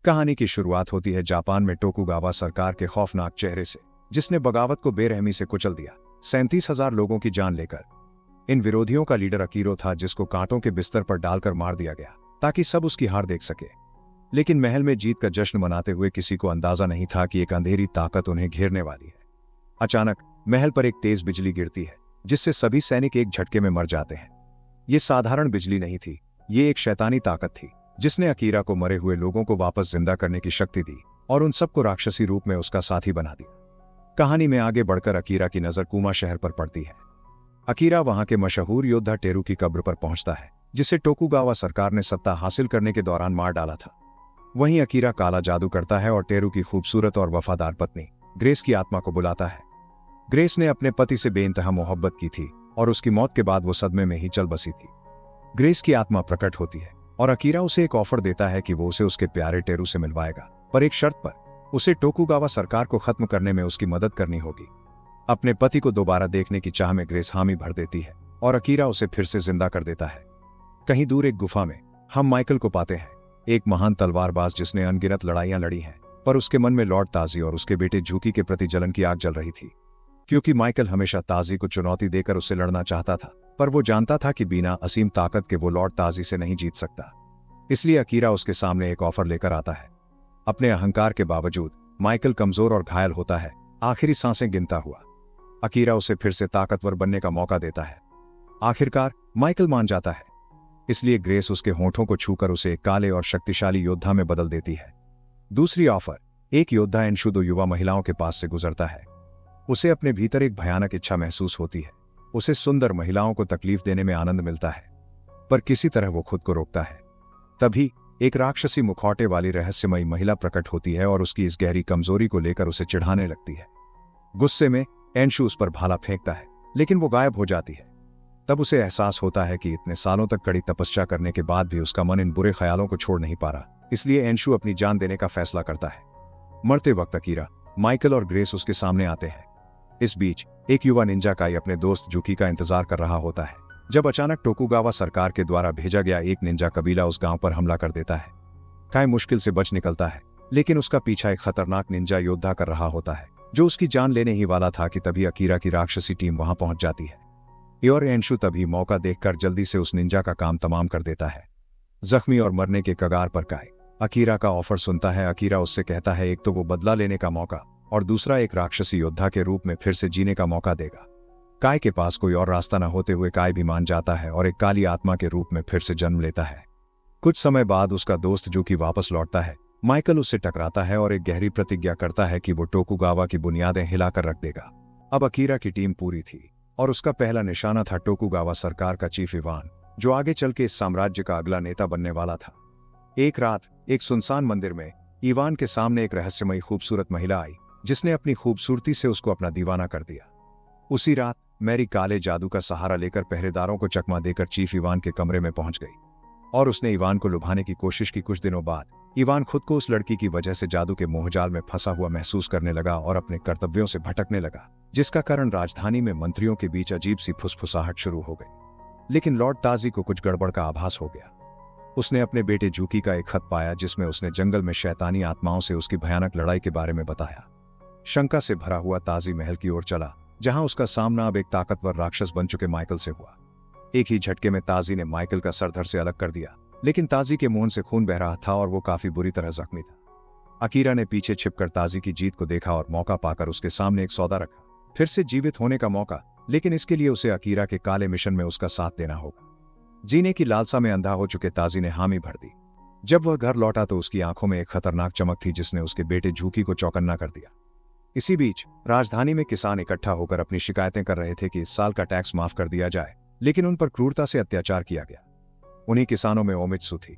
कहानी की शुरुआत होती है जापान में टोकुगावा सरकार के खौफनाक चेहरे से, जिसने बगावत को बेरहमी से कुचल दिया, 37,000 लोगों की जान लेकर। इन विरोधियों का लीडर अकीरो था, जिसको कांटों के बिस्तर पर डालकर मार दिया गया ताकि सब उसकी हार देख सके। लेकिन महल में जीत का जश्न मनाते हुए किसी को अंदाजा नहीं था कि एक अंधेरी ताकत उन्हें घेरने वाली है। अचानक महल पर एक तेज बिजली गिरती है, जिससे सभी सैनिक एक झटके में मर जाते हैं। ये साधारण बिजली नहीं थी, ये एक शैतानी ताकत थी, जिसने अकीरा को मरे हुए लोगों को वापस जिंदा करने की शक्ति दी और उन सबको राक्षसी रूप में उसका साथी बना दिया। कहानी में आगे बढ़कर अकीरा की नजर कुमा शहर पर पड़ती है। अकीरा वहां के मशहूर योद्धा टेरू की कब्र पर पहुंचता है, जिसे टोकुगावा सरकार ने सत्ता हासिल करने के दौरान मार डाला था। वहीं अकीरा काला जादू करता है और टेरू की खूबसूरत और वफादार पत्नी ग्रेस की आत्मा को बुलाता है। ग्रेस ने अपने पति से बेइंतहा मोहब्बत की थी और उसकी मौत के बाद वो सदमे में ही चल बसी थी। ग्रेस की आत्मा प्रकट होती है और अकीरा उसे एक ऑफर देता है कि वो उसे उसके प्यारे टेरू से मिलवाएगा, पर एक शर्त पर। उसे टोकुगावा सरकार को खत्म करने में उसकी मदद करनी होगी। अपने पति को दोबारा देखने की चाह में ग्रेस हामी भर देती है और अकीरा उसे फिर से जिंदा कर देता है। कहीं दूर एक गुफा में हम माइकल को पाते हैं, एक महान तलवारबाज जिसने अनगिनत लड़ाइयां लड़ी हैं, पर उसके मन में लॉर्ड ताजी और उसके बेटे झुकी के प्रति जलन की आग जल रही थी। क्योंकि माइकल हमेशा ताजी को चुनौती देकर उससे लड़ना चाहता था, पर वो जानता था कि बिना असीम ताकत के वो लॉर्ड ताजी से नहीं जीत सकता। इसलिए अकीरा उसके सामने एक ऑफर लेकर आता है। अपने अहंकार के बावजूद माइकल कमजोर और घायल होता है, आखिरी सांसें गिनता हुआ। अकीरा उसे फिर से ताकतवर बनने का मौका देता है। आखिरकार माइकल मान जाता है। इसलिए ग्रेस उसके होठों को छूकर उसे एक काले और शक्तिशाली योद्धा में बदल देती है। दूसरी ऑफर, एक योद्धा एंशु 2 युवा महिलाओं के पास से गुजरता है। उसे अपने भीतर एक भयानक इच्छा महसूस होती है। उसे सुंदर महिलाओं को तकलीफ देने में आनंद मिलता है, पर किसी तरह वो खुद को रोकता है। तभी एक राक्षसी मुखौटे वाली रहस्यमयी महिला प्रकट होती है और उसकी इस गहरी कमजोरी को लेकर उसे चिढ़ाने लगती है। गुस्से में एंशु उस पर भाला फेंकता है, लेकिन वो गायब हो जाती है। तब उसे एहसास होता है कि इतने सालों तक कड़ी तपस्या करने के बाद भी उसका मन इन बुरे ख्यालों को छोड़ नहीं पा रहा। इसलिए एंशु अपनी जान देने का फैसला करता है। मरते वक्त अकीरा, माइकल और ग्रेस उसके सामने आते हैं। इस बीच एक युवा निंजा काई अपने दोस्त जुकी का इंतजार कर रहा होता है, जब अचानक टोकुगावा सरकार के द्वारा भेजा गया एक निंजा कबीला उस गांव पर हमला कर देता है। काई मुश्किल से बच निकलता है, लेकिन उसका पीछा एक खतरनाक निंजा योद्धा कर रहा होता है, जो उसकी जान लेने ही वाला था कि तभी अकीरा की राक्षसी टीम वहां पहुंच जाती है। और एंशु तभी मौका देखकर जल्दी से उस निंजा का काम तमाम कर देता है। जख्मी और मरने के कगार पर काई अकीरा का ऑफर सुनता है। अकीरा उससे कहता है, एक तो वो बदला लेने का मौका और दूसरा एक राक्षसी योद्धा के रूप में फिर से जीने का मौका देगा। काय के पास कोई और रास्ता न होते हुए काय भी मान जाता है और एक काली आत्मा के रूप में फिर से जन्म लेता है। कुछ समय बाद उसका दोस्त जुकी वापस लौटता है। माइकल उससे टकराता है और एक गहरी प्रतिज्ञा करता है कि वो टोकुगावा की बुनियादें हिलाकर रख देगा। अब अकीरा की टीम पूरी थी और उसका पहला निशाना था टोकुगावा सरकार का चीफ इवान, जो आगे चल के इस साम्राज्य का अगला नेता बनने वाला था। एक रात एक सुनसान मंदिर में इवान के सामने एक रहस्यमयी खूबसूरत महिला आई, जिसने अपनी खूबसूरती से उसको अपना दीवाना कर दिया। उसी रात मैरी काले जादू का सहारा लेकर पहरेदारों को चकमा देकर चीफ इवान के कमरे में पहुंच गई और उसने इवान को लुभाने की कोशिश की। कुछ दिनों बाद इवान खुद को उस लड़की की वजह से जादू के मोहजाल में फंसा हुआ महसूस करने लगा और अपने कर्तव्यों से भटकने लगा, जिसका कारण राजधानी में मंत्रियों के बीच अजीब सी फुसफुसाहट शुरू हो गई। लेकिन लॉर्ड ताजी को कुछ गड़बड़ का आभास हो गया। उसने अपने बेटे जूकी का एक खत पाया, जिसमें उसने जंगल में शैतानी आत्माओं से उसकी भयानक लड़ाई के बारे में बताया। शंका से भरा हुआ ताजी महल की ओर चला, जहां उसका सामना अब एक ताकतवर राक्षस बन चुके माइकल से हुआ। एक ही झटके में ताजी ने माइकल का सर धड़ से अलग कर दिया, लेकिन ताजी के मुंह से खून बह रहा था और वो काफी बुरी तरह जख्मी था। अकीरा ने पीछे छिपकर ताजी की जीत को देखा और मौका पाकर उसके सामने एक सौदा रखा, फिर से जीवित होने का मौका। लेकिन इसके लिए उसे अकीरा के काले मिशन में उसका साथ देना होगा। जीने की लालसा में अंधा हो चुके ताजी ने हामी भर दी। जब वह घर लौटा तो उसकी आंखों में एक खतरनाक चमक थी, जिसने उसके बेटे झूकी को चौकन्ना कर दिया। इसी बीच राजधानी में किसान इकट्ठा होकर अपनी शिकायतें कर रहे थे कि इस साल का टैक्स माफ कर दिया जाए, लेकिन उन पर क्रूरता से अत्याचार किया गया। उन्हीं किसानों में ओमित्सु थी,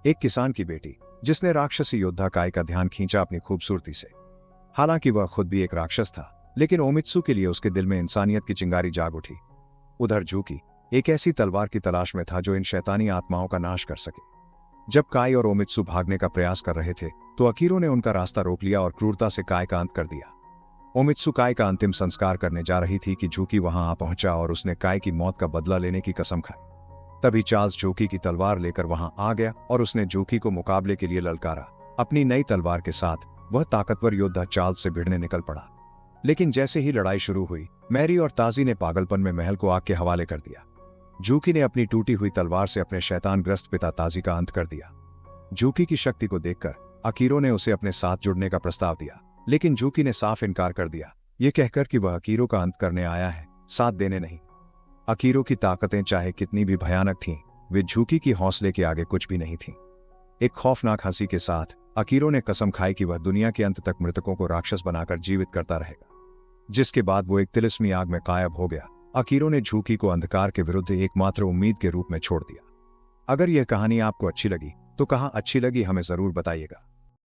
एक किसान की बेटी, जिसने राक्षसी योद्धा काय का ध्यान खींचा अपनी खूबसूरती से। हालांकि वह खुद भी एक राक्षस था, लेकिन ओमित्सु के लिए उसके दिल में इंसानियत की चिंगारी जाग उठी। उधर झूकी एक ऐसी तलवार की तलाश में था जो इन शैतानी आत्माओं का नाश कर सके। जब काय और ओमित्सु भागने का प्रयास कर रहे थे तो अकीरो ने उनका रास्ता रोक लिया और क्रूरता से काय का अंत कर दिया। ओमित्सु काय का अंतिम संस्कार करने जा रही थी कि झूकी वहां आ पहुंचा और उसने काय की मौत का बदला लेने की कसम खाई। तभी चार्ल्स झूकी की तलवार लेकर वहां आ गया और उसने झूकी को मुकाबले के लिए ललकारा अपनी नई तलवार के साथ वह ताकतवर योद्धा चार्ल्स से भिड़ने निकल पड़ा। लेकिन जैसे ही लड़ाई शुरू हुई, मैरी और ताजी ने पागलपन में महल को आग के हवाले कर दिया। जूकी ने अपनी टूटी हुई तलवार से अपने शैतानग्रस्त पिता ताजी का अंत कर दिया। जूकी की शक्ति को देखकर अकीरो ने उसे अपने साथ जुड़ने का प्रस्ताव दिया, लेकिन जूकी ने साफ इनकार कर दिया, ये कहकर कि वह अकीरो का अंत करने आया है, साथ देने नहीं। अकीरो की ताकतें चाहे कितनी भी भयानक थीं, वे जूकी की हौसले के आगे कुछ भी नहीं थीं। एक खौफनाक हंसी के साथ अकीरो ने कसम खाई कि वह दुनिया के अंत तक मृतकों को राक्षस बनाकर जीवित करता रहेगा। जिसके बाद वो एक तिलिस्मी आग में गायब हो गया। अकीरो ने जूकी को अंधकार के विरुद्ध एकमात्र उम्मीद के रूप में छोड़ दिया। अगर यह कहानी आपको अच्छी लगी तो कहाँ अच्छी लगी हमें जरूर बताइएगा।